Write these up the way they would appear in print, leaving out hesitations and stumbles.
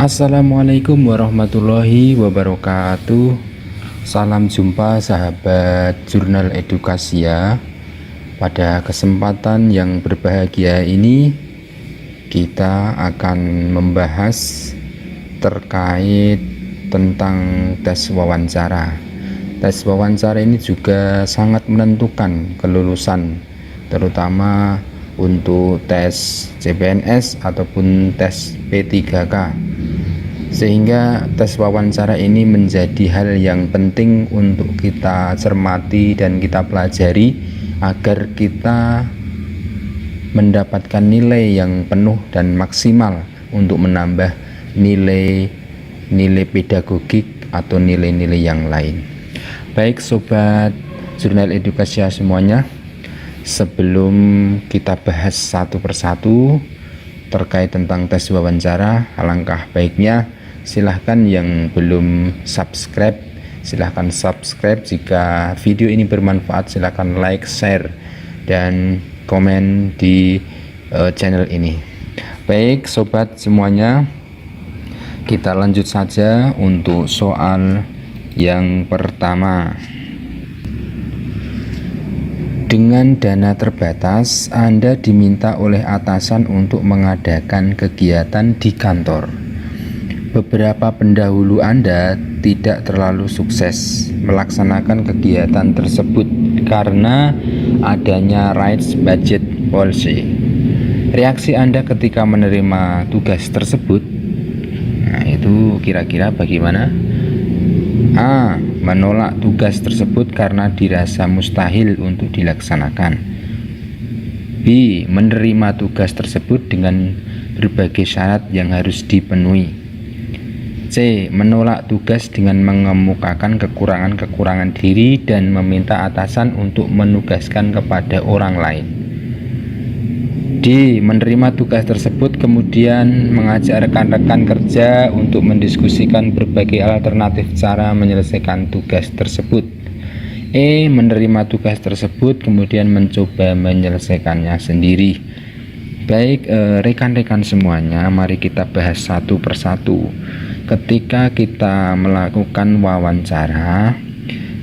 Assalamualaikum warahmatullahi wabarakatuh. Salam jumpa sahabat jurnal Edukasia. Pada kesempatan yang berbahagia ini kita akan membahas terkait tentang tes wawancara. Tes wawancara ini juga sangat menentukan kelulusan, terutama untuk tes CPNS ataupun tes P3K, sehingga tes wawancara ini menjadi hal yang penting untuk kita cermati dan kita pelajari agar kita mendapatkan nilai yang penuh dan maksimal untuk menambah nilai pedagogik atau nilai-nilai yang lain. Baik sobat jurnal edukasi semuanya, sebelum kita bahas satu persatu terkait tentang tes wawancara, alangkah baiknya silahkan yang belum subscribe, silahkan subscribe. Jika video ini bermanfaat, silahkan like, share, dan komen di channel ini. Baik sobat semuanya, kita lanjut saja untuk soal yang pertama. Dengan dana terbatas, Anda diminta oleh atasan untuk mengadakan kegiatan di kantor. Beberapa pendahulu Anda tidak terlalu sukses melaksanakan kegiatan tersebut karena adanya rights budget policy. Reaksi Anda ketika menerima tugas tersebut, nah itu kira-kira bagaimana? A. Menolak tugas tersebut karena dirasa mustahil untuk dilaksanakan. B. Menerima tugas tersebut dengan berbagai syarat yang harus dipenuhi. C. Menolak tugas dengan mengemukakan kekurangan-kekurangan diri dan meminta atasan untuk menugaskan kepada orang lain. D. Menerima tugas tersebut kemudian mengajak rekan-rekan kerja untuk mendiskusikan berbagai alternatif cara menyelesaikan tugas tersebut. E. Menerima tugas tersebut kemudian mencoba menyelesaikannya sendiri. Baik rekan-rekan semuanya, mari kita bahas satu persatu. Ketika kita melakukan wawancara,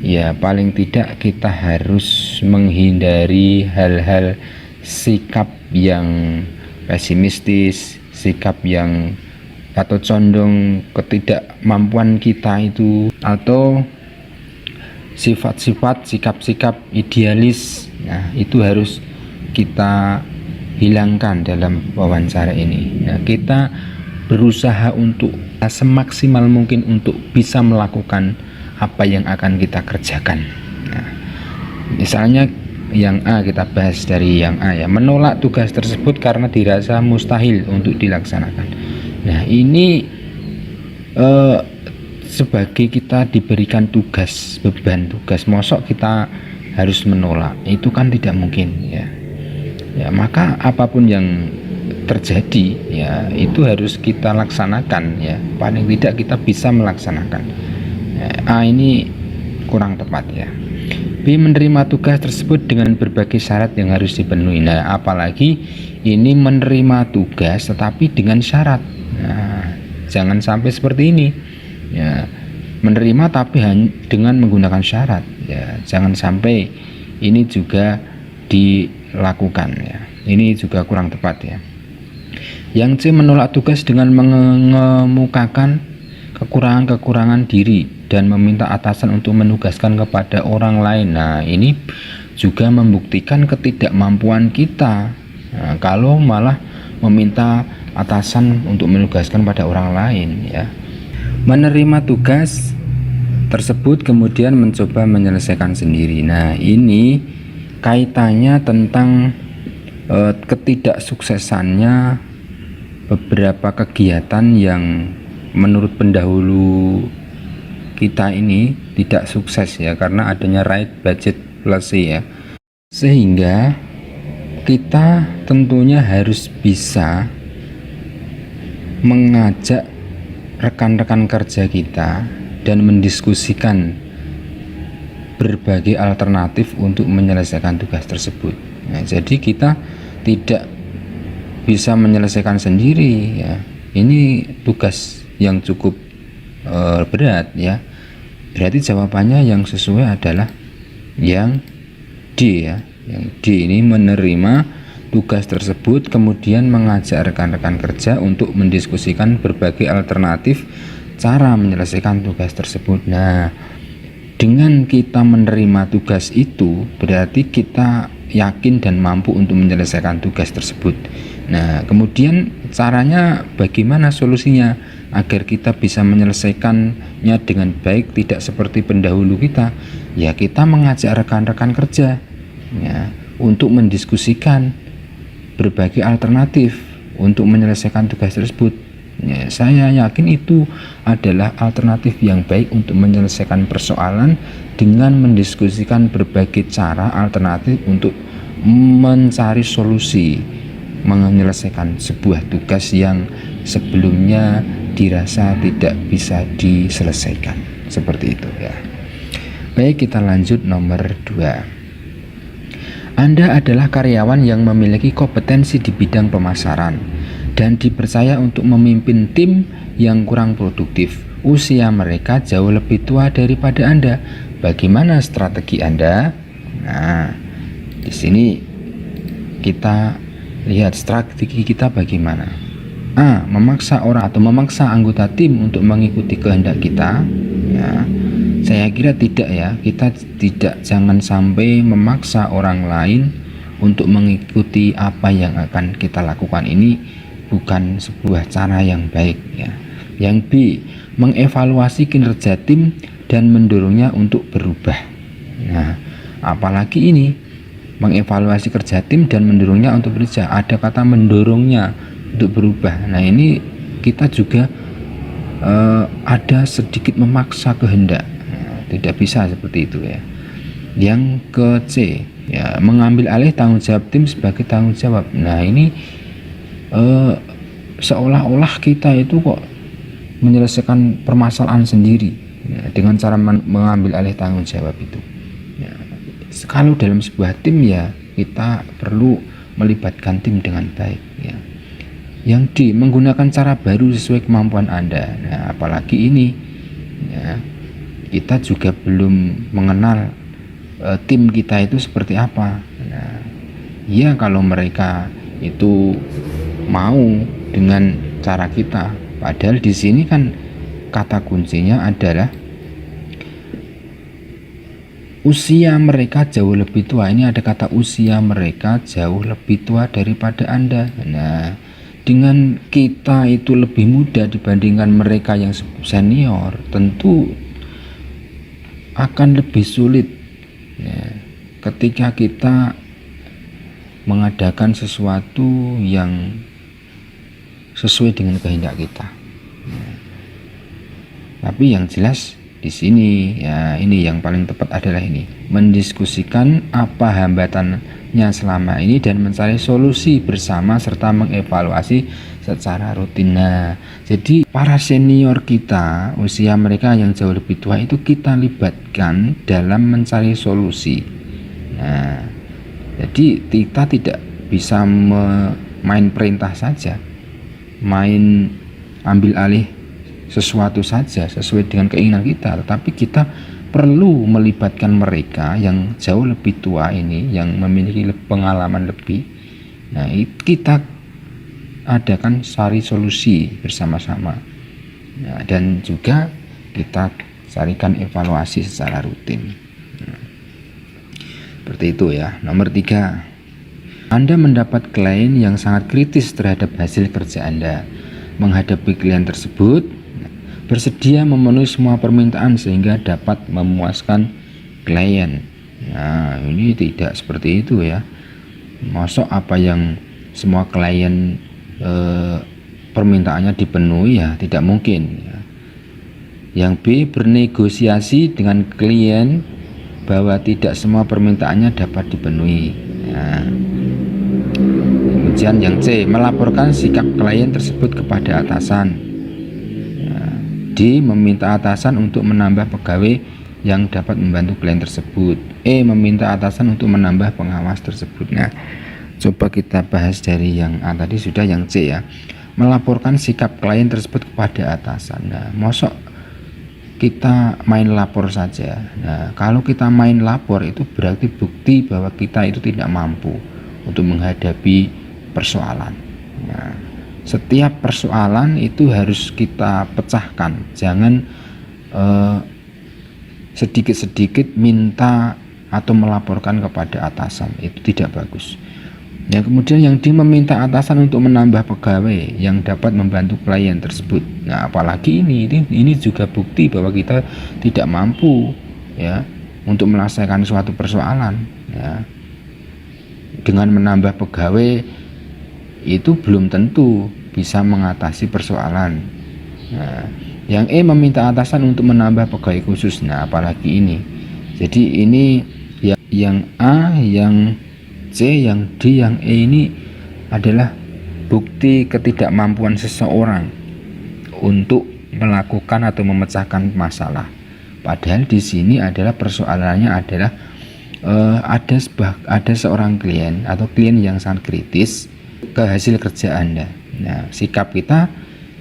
ya paling tidak kita harus menghindari hal-hal sikap yang pesimistis, sikap yang atau condong ketidakmampuan kita itu, atau sifat-sifat, sikap-sikap idealis. Nah, itu harus kita hilangkan dalam wawancara ini. Nah, kita berusaha untuk semaksimal mungkin untuk bisa melakukan apa yang akan kita kerjakan. Nah, misalnya yang A, kita bahas dari yang A ya, menolak tugas tersebut karena dirasa mustahil untuk dilaksanakan. Nah ini sebagai kita diberikan tugas, beban tugas, mosok kita harus menolak, itu kan tidak mungkin ya. Ya maka apapun yang terjadi ya itu harus kita laksanakan ya, paling tidak kita bisa melaksanakan. A ini kurang tepat ya. B. Menerima tugas tersebut dengan berbagai syarat yang harus dipenuhi. Nah, apalagi ini menerima tugas tetapi dengan syarat. Nah, jangan sampai seperti ini. Ya, menerima tapi dengan menggunakan syarat. Ya, jangan sampai ini juga dilakukan ya. Ini juga kurang tepat ya. Yang C. Menolak tugas dengan mengemukakan kekurangan-kekurangan diri dan meminta atasan untuk menugaskan kepada orang lain. Nah ini juga membuktikan ketidakmampuan kita. Nah, kalau malah meminta atasan untuk menugaskan pada orang lain ya. Menerima tugas tersebut kemudian mencoba menyelesaikan sendiri. Nah ini kaitannya tentang ketidaksuksesannya beberapa kegiatan yang menurut pendahulu kita ini tidak sukses ya, karena adanya right budget policy ya. Sehingga kita tentunya harus bisa mengajak rekan-rekan kerja kita dan mendiskusikan berbagai alternatif untuk menyelesaikan tugas tersebut. Nah, jadi kita tidak bisa menyelesaikan sendiri ya. Ini tugas yang cukup berat ya, berarti jawabannya yang sesuai adalah yang D ya. Yang D ini menerima tugas tersebut kemudian mengajak rekan-rekan kerja untuk mendiskusikan berbagai alternatif cara menyelesaikan tugas tersebut. Nah, dengan kita menerima tugas itu berarti kita yakin dan mampu untuk menyelesaikan tugas tersebut. Nah, kemudian caranya bagaimana solusinya agar kita bisa menyelesaikannya dengan baik, tidak seperti pendahulu kita? Ya, kita mengajak rekan-rekan kerja ya untuk mendiskusikan berbagai alternatif untuk menyelesaikan tugas tersebut. Ya, saya yakin itu adalah alternatif yang baik untuk menyelesaikan persoalan dengan mendiskusikan berbagai cara alternatif untuk mencari solusi menyelesaikan sebuah tugas yang sebelumnya dirasa tidak bisa diselesaikan. Seperti itu ya. Baik, kita lanjut nomor 2. Anda adalah karyawan yang memiliki kompetensi di bidang pemasaran dan dipercaya untuk memimpin tim yang kurang produktif. Usia mereka jauh lebih tua daripada Anda. Bagaimana strategi Anda? Nah, di sini kita lihat strategi kita bagaimana. A. Memaksa orang atau memaksa anggota tim untuk mengikuti kehendak kita. Ya, saya kira tidak ya. Kita jangan sampai memaksa orang lain untuk mengikuti apa yang akan kita lakukan. Ini bukan sebuah cara yang baik ya. Yang B. Mengevaluasi kinerja tim dan mendorongnya untuk berubah. Nah, apalagi ini mengevaluasi kerja tim dan mendorongnya untuk berubah. Ada kata mendorongnya untuk berubah. Nah, ini kita juga ada sedikit memaksa kehendak. Nah, tidak bisa seperti itu ya. Yang ke C ya, mengambil alih tanggung jawab tim sebagai tanggung jawab. Nah, ini seolah-olah kita itu kok menyelesaikan permasalahan sendiri ya, dengan cara mengambil alih tanggung jawab itu ya. Kalau dalam sebuah tim ya kita perlu melibatkan tim dengan baik ya. Yang D. Menggunakan cara baru sesuai kemampuan Anda. Nah, apalagi ini ya, kita juga belum mengenal tim kita itu seperti apa. Nah, ya kalau mereka itu mau dengan cara kita, padahal di sini kan kata kuncinya adalah usia mereka jauh lebih tua. Ini ada kata usia mereka jauh lebih tua daripada Anda. Nah, dengan kita itu lebih muda dibandingkan mereka yang senior, tentu akan lebih sulit ya, ketika kita mengadakan sesuatu yang sesuai dengan kehendak kita. Tapi yang jelas di sini ya, ini yang paling tepat adalah ini, mendiskusikan apa hambatannya selama ini dan mencari solusi bersama serta mengevaluasi secara rutin. Nah, jadi para senior kita, usia mereka yang jauh lebih tua itu kita libatkan dalam mencari solusi. Nah, jadi kita tidak bisa main perintah saja, main ambil alih sesuatu saja sesuai dengan keinginan kita, tetapi kita perlu melibatkan mereka yang jauh lebih tua ini, yang memiliki pengalaman lebih. Nah, kita adakan cari solusi bersama-sama nah, dan juga kita carikan evaluasi secara rutin. Seperti itu ya. Nomor 3, Anda mendapat klien yang sangat kritis terhadap hasil kerja Anda. Menghadapi klien tersebut, bersedia memenuhi semua permintaan sehingga dapat memuaskan klien. Nah, ini tidak seperti itu ya. Masuk apa yang semua klien permintaannya dipenuhi ya, tidak mungkin ya. Yang B, bernegosiasi dengan klien bahwa tidak semua permintaannya dapat dipenuhi. Nah, kemudian yang C, melaporkan sikap klien tersebut kepada atasan. Nah, D, meminta atasan untuk menambah pegawai yang dapat membantu klien tersebut. E, meminta atasan untuk menambah pengawas tersebut. Nah, coba kita bahas dari yang A tadi sudah, yang C ya. melaporkan sikap klien tersebut kepada atasan. Nah, mosok kita main lapor saja. Nah, kalau kita main lapor itu berarti bukti bahwa kita itu tidak mampu untuk menghadapi persoalan. Nah, setiap persoalan itu harus kita pecahkan. Jangan sedikit-sedikit minta atau melaporkan kepada atasan, itu tidak bagus. Ya, kemudian yang meminta atasan untuk menambah pegawai yang dapat membantu klien tersebut. Nah, apalagi ini juga bukti bahwa kita tidak mampu ya untuk menyelesaikan suatu persoalan ya. Dengan menambah pegawai itu belum tentu bisa mengatasi persoalan. Nah, yang meminta atasan untuk menambah pegawai khusus. Nah, apalagi ini. Jadi ini yang A, yang C, yang D, yang E ini adalah bukti ketidakmampuan seseorang untuk melakukan atau memecahkan masalah. Padahal di sini adalah persoalannya adalah ada seorang klien atau klien yang sangat kritis ke hasil kerja Anda. Nah, sikap kita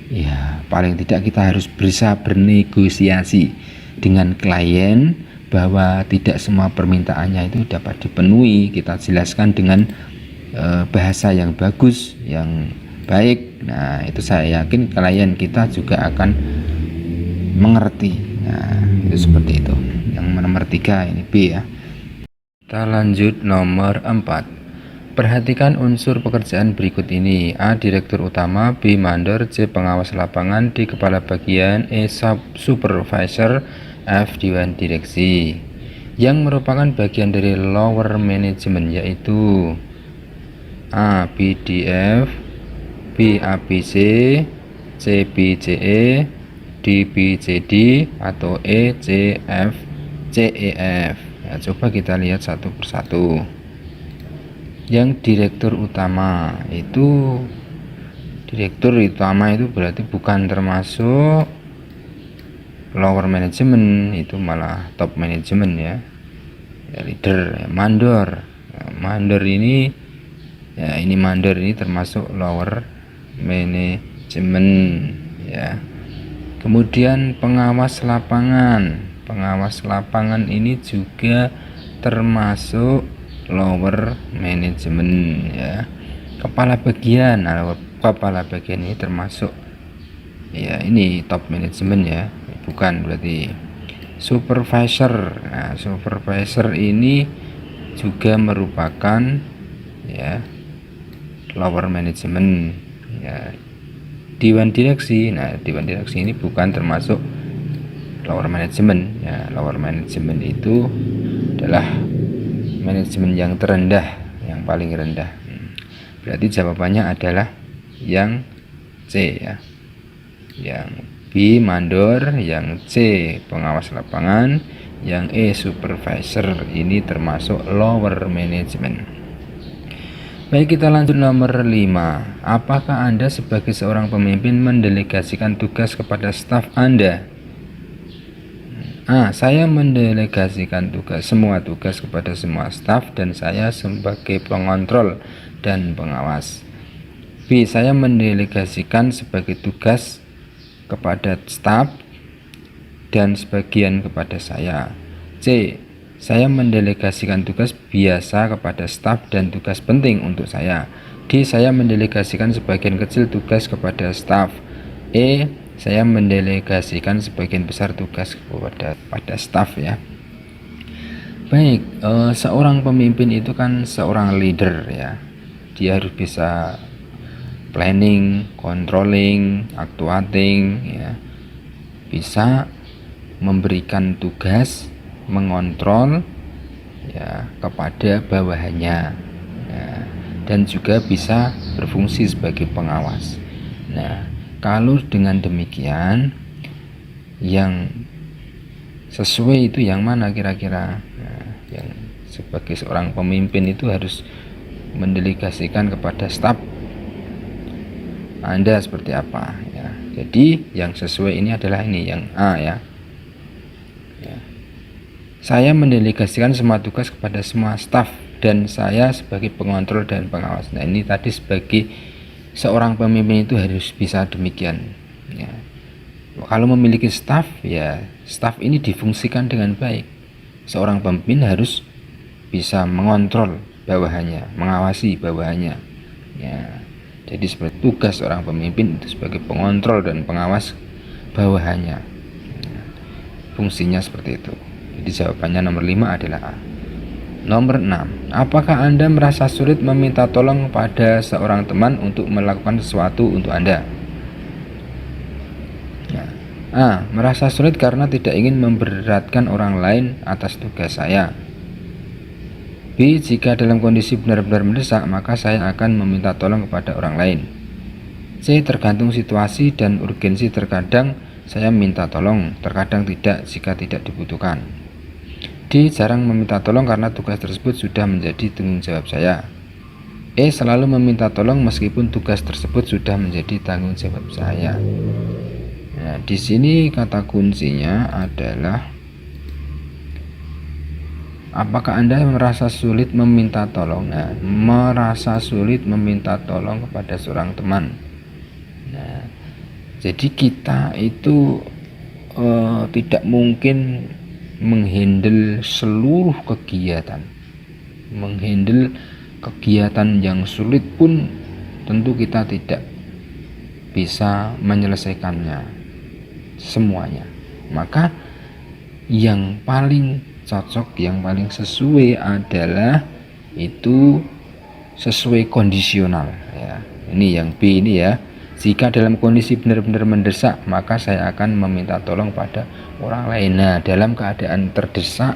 ya paling tidak kita harus bisa bernegosiasi dengan klien bahwa tidak semua permintaannya itu dapat dipenuhi. Kita jelaskan dengan bahasa yang bagus, yang baik. Nah, itu saya yakin klien kita juga akan mengerti. Nah, itu seperti itu. Yang nomor 3 ini B ya. Kita lanjut nomor 4. Perhatikan unsur pekerjaan berikut ini: A. Direktur utama, B. Mandor, C. Pengawas lapangan, D. Kepala bagian, E. Supervisor, F. Dewan direksi. Yang merupakan bagian dari lower management yaitu A. BDF, B. ABC, C. BCE, D. BCD, atau E. CF, CEF. Nah, coba kita lihat satu persatu. Yang direktur utama itu berarti bukan termasuk lower management, itu malah top management ya, leader. Mandor, mandor ini ya, mandor ini termasuk lower management ya. Kemudian pengawas lapangan ini juga termasuk lower management ya. Kepala bagian ini termasuk ya, ini top management ya, bukan berarti. Supervisor, nah supervisor ini juga merupakan ya lower management ya. Dewan direksi, nah dewan direksi ini bukan termasuk lower management ya. Lower management itu adalah manajemen yang terendah, yang paling rendah. Berarti jawabannya adalah yang C ya. Yang B mandor, yang C pengawas lapangan, yang E supervisor. Ini termasuk lower management. Baik, kita lanjut nomor 5. Apakah Anda sebagai seorang pemimpin mendelegasikan tugas kepada staf Anda? A. Saya mendelegasikan semua tugas kepada semua staf dan saya sebagai pengontrol dan pengawas. B. Saya mendelegasikan sebagai tugas kepada staf dan sebagian kepada saya. C. Saya mendelegasikan tugas biasa kepada staf dan tugas penting untuk saya. D. Saya mendelegasikan sebagian kecil tugas kepada staf. E. Saya mendelegasikan sebagian besar tugas kepada staf ya. Baik, seorang pemimpin itu kan seorang leader ya. Dia harus bisa planning, controlling, actuating ya. Bisa memberikan tugas, mengontrol ya kepada bawahannya ya, dan juga bisa berfungsi sebagai pengawas. Nah, kalau dengan demikian yang sesuai itu yang mana kira-kira? Nah, yang sebagai seorang pemimpin itu harus mendelegasikan kepada staf Anda seperti apa ya. Jadi yang sesuai ini adalah ini, yang A ya. Saya mendelegasikan semua tugas kepada semua staf dan saya sebagai pengontrol dan pengawas. Nah, ini tadi sebagai seorang pemimpin itu harus bisa demikian ya. Kalau memiliki staf, ya staf ini difungsikan dengan baik. Seorang pemimpin harus bisa mengontrol bawahannya, mengawasi bawahannya ya. Jadi seperti tugas seorang pemimpin itu sebagai pengontrol dan pengawas bawahannya ya. Fungsinya seperti itu. Jadi jawabannya nomor 5 adalah A. Nomor 6. Apakah Anda merasa sulit meminta tolong pada seorang teman untuk melakukan sesuatu untuk Anda? Ya. A. Merasa sulit karena tidak ingin memberatkan orang lain atas tugas saya. B. Jika dalam kondisi benar-benar mendesak, maka saya akan meminta tolong kepada orang lain. C. Tergantung situasi dan urgensi, terkadang saya minta tolong, terkadang tidak jika tidak dibutuhkan. D. Jarang meminta tolong karena tugas tersebut sudah menjadi tanggung jawab saya. E. Selalu meminta tolong meskipun tugas tersebut sudah menjadi tanggung jawab saya. Nah, di sini kata kuncinya adalah apakah Anda merasa sulit meminta tolong? Nah, merasa sulit meminta tolong kepada seorang teman. Nah, jadi kita itu tidak mungkin menghandle seluruh kegiatan, menghandle kegiatan yang sulit pun tentu kita tidak bisa menyelesaikannya semuanya. Maka yang paling cocok, yang paling sesuai adalah itu sesuai kondisional ya. Ini yang B ini ya. Jika dalam kondisi benar-benar mendesak, maka saya akan meminta tolong pada orang lain. Nah, dalam keadaan terdesak,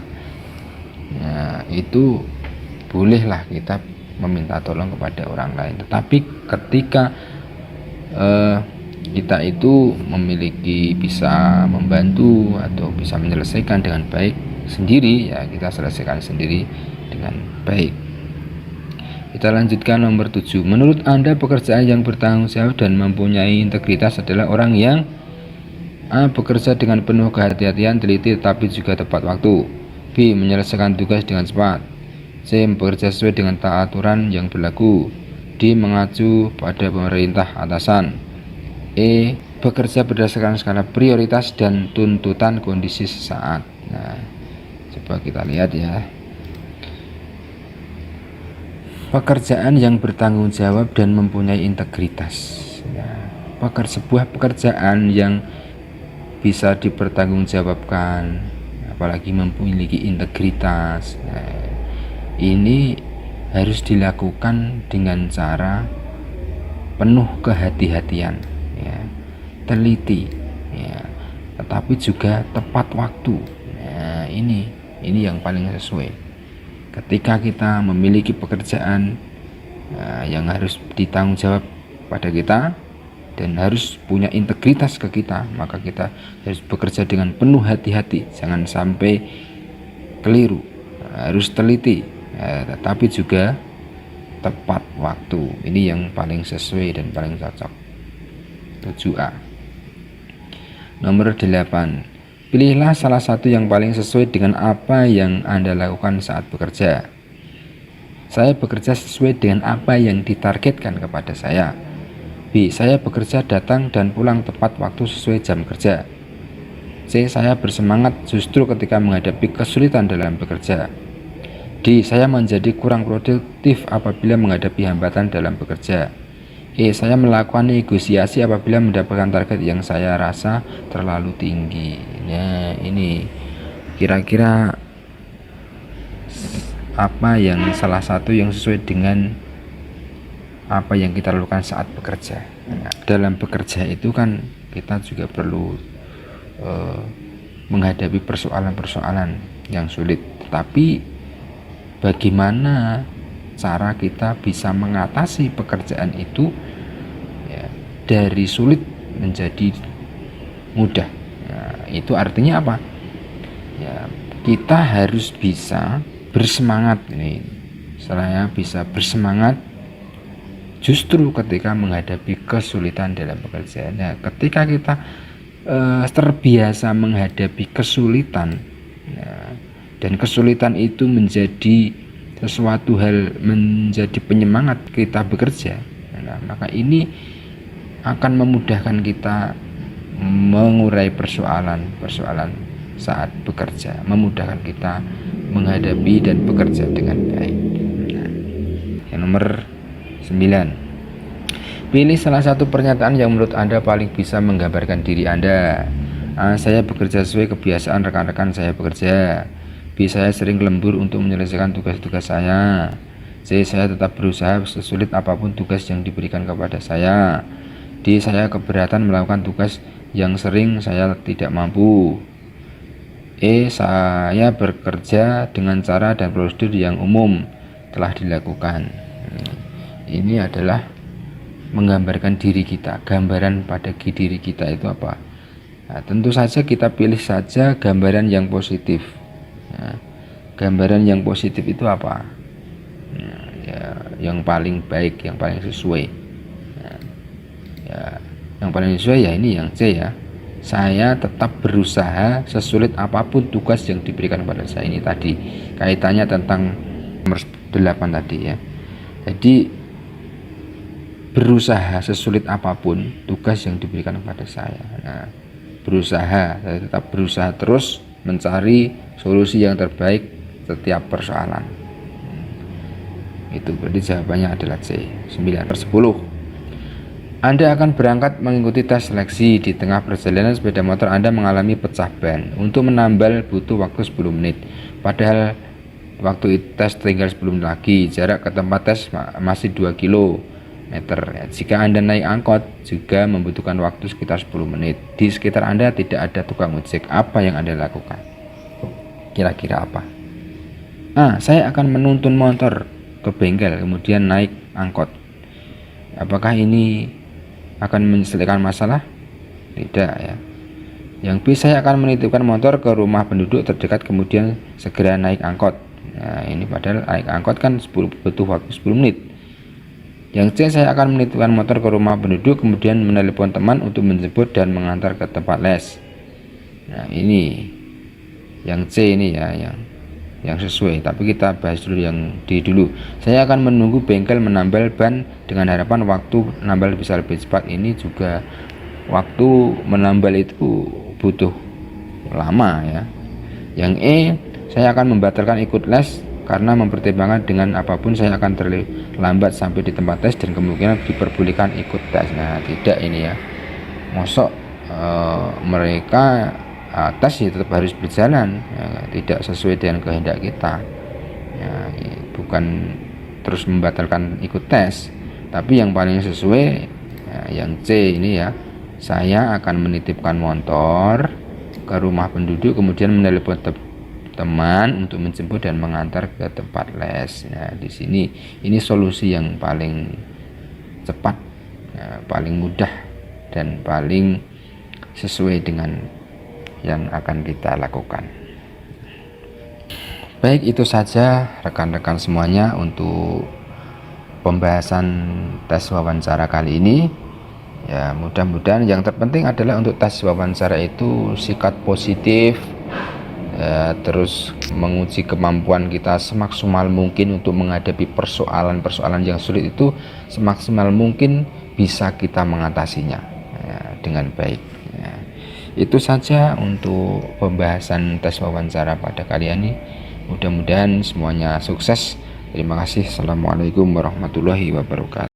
nah, itu bolehlah kita meminta tolong kepada orang lain. Tetapi ketika kita itu memiliki bisa membantu atau bisa menyelesaikan dengan baik sendiri, ya kita selesaikan sendiri dengan baik. Kita lanjutkan nomor 7. Menurut Anda pekerjaan yang bertanggung jawab dan mempunyai integritas adalah orang yang A. Bekerja dengan penuh kehati-hatian, teliti tetapi juga tepat waktu. B. Menyelesaikan tugas dengan cepat. C. Bekerja sesuai dengan aturan yang berlaku. D. Mengacu pada pemerintah atasan. E. Bekerja berdasarkan skala prioritas dan tuntutan kondisi sesaat. Nah, coba kita lihat ya. Pekerjaan yang bertanggung jawab dan mempunyai integritas. Sebuah pekerjaan yang bisa dipertanggungjawabkan, apalagi memiliki integritas. Ini harus dilakukan dengan cara penuh kehati-hatian, ya, teliti, ya, tetapi juga tepat waktu. Nah, ini yang paling sesuai. Ketika kita memiliki pekerjaan yang harus ditanggung jawab pada kita dan harus punya integritas ke kita, maka kita harus bekerja dengan penuh hati-hati, jangan sampai keliru, harus teliti, tetapi juga tepat waktu. Ini yang paling sesuai dan paling cocok. 7A. Nomor 8. Pilihlah salah satu yang paling sesuai dengan apa yang Anda lakukan saat bekerja. Saya bekerja sesuai dengan apa yang ditargetkan kepada saya. B. Saya bekerja datang dan pulang tepat waktu sesuai jam kerja. C. Saya bersemangat justru ketika menghadapi kesulitan dalam bekerja. D. Saya menjadi kurang produktif apabila menghadapi hambatan dalam bekerja. E. Saya melakukan negosiasi apabila mendapatkan target yang saya rasa terlalu tinggi. Nah, ini kira-kira apa yang salah satu yang sesuai dengan apa yang kita lakukan saat bekerja. Nah, dalam bekerja itu kan kita juga perlu menghadapi persoalan-persoalan yang sulit. Tetapi bagaimana cara kita bisa mengatasi pekerjaan itu ya, dari sulit menjadi mudah. Nah, itu artinya apa? Ya, kita harus bisa bersemangat ini. Saya bisa bersemangat justru ketika menghadapi kesulitan dalam pekerjaan. Nah, ketika kita terbiasa menghadapi kesulitan, ya, dan kesulitan itu menjadi sesuatu hal, menjadi penyemangat kita bekerja. Nah, maka ini akan memudahkan kita mengurai persoalan saat bekerja, memudahkan kita menghadapi dan bekerja dengan baik. Nah, yang nomor 9, pilih salah satu pernyataan yang menurut Anda paling bisa menggambarkan diri Anda. A. Saya bekerja sesuai kebiasaan rekan-rekan saya bekerja. B. Saya sering lembur untuk menyelesaikan tugas-tugas saya. C. Saya tetap berusaha sesulit apapun tugas yang diberikan kepada saya. D. Saya keberatan melakukan tugas yang sering saya tidak mampu. E. Saya bekerja dengan cara dan prosedur yang umum telah dilakukan. Ini adalah menggambarkan diri kita, gambaran pada diri kita itu apa. Nah, tentu saja kita pilih saja gambaran yang positif. Nah, gambaran yang positif itu apa? Nah, ya, yang paling baik, yang paling sesuai. Nah, ya, yang paling sesuai ya ini yang C ya. Saya tetap berusaha sesulit apapun tugas yang diberikan pada saya. Ini tadi kaitannya tentang nomor 8 tadi ya. Jadi berusaha sesulit apapun tugas yang diberikan kepada saya. Nah, saya tetap berusaha terus mencari solusi yang terbaik setiap persoalan. Itu berarti jawabannya adalah C. 9/10. Anda akan berangkat mengikuti tes seleksi. Di tengah perjalanan sepeda motor Anda mengalami pecah ban. Untuk menambal butuh waktu 10 menit. Padahal waktu tes tinggal 10 menit lagi. Jarak ke tempat tes masih 2 km. Jika Anda naik angkot juga membutuhkan waktu sekitar 10 menit. Di sekitar Anda tidak ada tukang ojek. Apa yang Anda lakukan? Kira-kira apa? A. Saya akan menuntun motor ke bengkel kemudian naik angkot. Apakah ini akan menyelesaikan masalah? Tidak ya. Yang B. Saya akan menitipkan motor ke rumah penduduk terdekat kemudian segera naik angkot. Nah, ini padahal naik angkot kan butuh waktu 10 menit. Yang C. Saya akan menitipkan motor ke rumah penduduk kemudian menelepon teman untuk menjemput dan mengantar ke tempat les. Nah, ini yang C ini ya yang sesuai, tapi kita bahas dulu yang D dulu. Saya akan menunggu bengkel menambal ban dengan harapan waktu menambal bisa lebih cepat. Ini juga waktu menambal itu butuh lama ya. Yang E. Saya akan membatalkan ikut les karena mempertimbangkan dengan apapun saya akan terlambat sampai di tempat tes dan kemungkinan diperbolehkan ikut tes. Nah, tidak ini ya. Mosok mereka tes ya tetap harus berjalan ya, tidak sesuai dengan kehendak kita ya, bukan terus membatalkan ikut tes, tapi yang paling sesuai ya, yang C ini ya. Saya akan menitipkan motor ke rumah penduduk kemudian menelepon teman untuk menjemput dan mengantar ke tempat les. Nah, di sini ini solusi yang paling cepat ya, paling mudah dan paling sesuai dengan yang akan kita lakukan. Baik, itu saja rekan-rekan semuanya untuk pembahasan tes wawancara kali ini. Ya, mudah-mudahan yang terpenting adalah untuk tes wawancara itu sikap positif ya, terus menguji kemampuan kita semaksimal mungkin untuk menghadapi persoalan-persoalan yang sulit itu semaksimal mungkin bisa kita mengatasinya ya, dengan baik ya. Itu saja untuk pembahasan tes wawancara pada kali ini. Mudah-mudahan semuanya sukses. Terima kasih. Assalamualaikum warahmatullahi wabarakatuh.